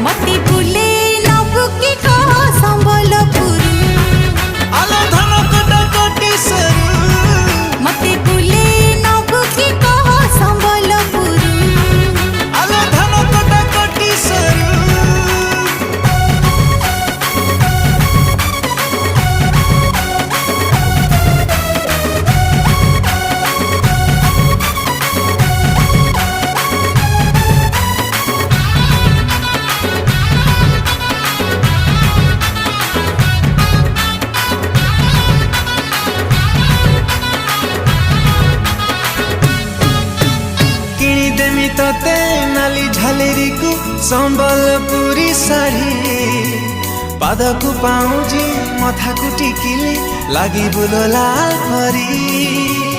मती बुले नबु की कह संबलपुर आलो धन कटा कटी सरू मती बुले नबु की कह संबलपुर आलो धन कटा कटी सरू किनिदेमी तते नाली झालेरी को संबलपुरी साड़ी पादकु पाउजी मथाकु टिकिली लागि बुलो लाल परी।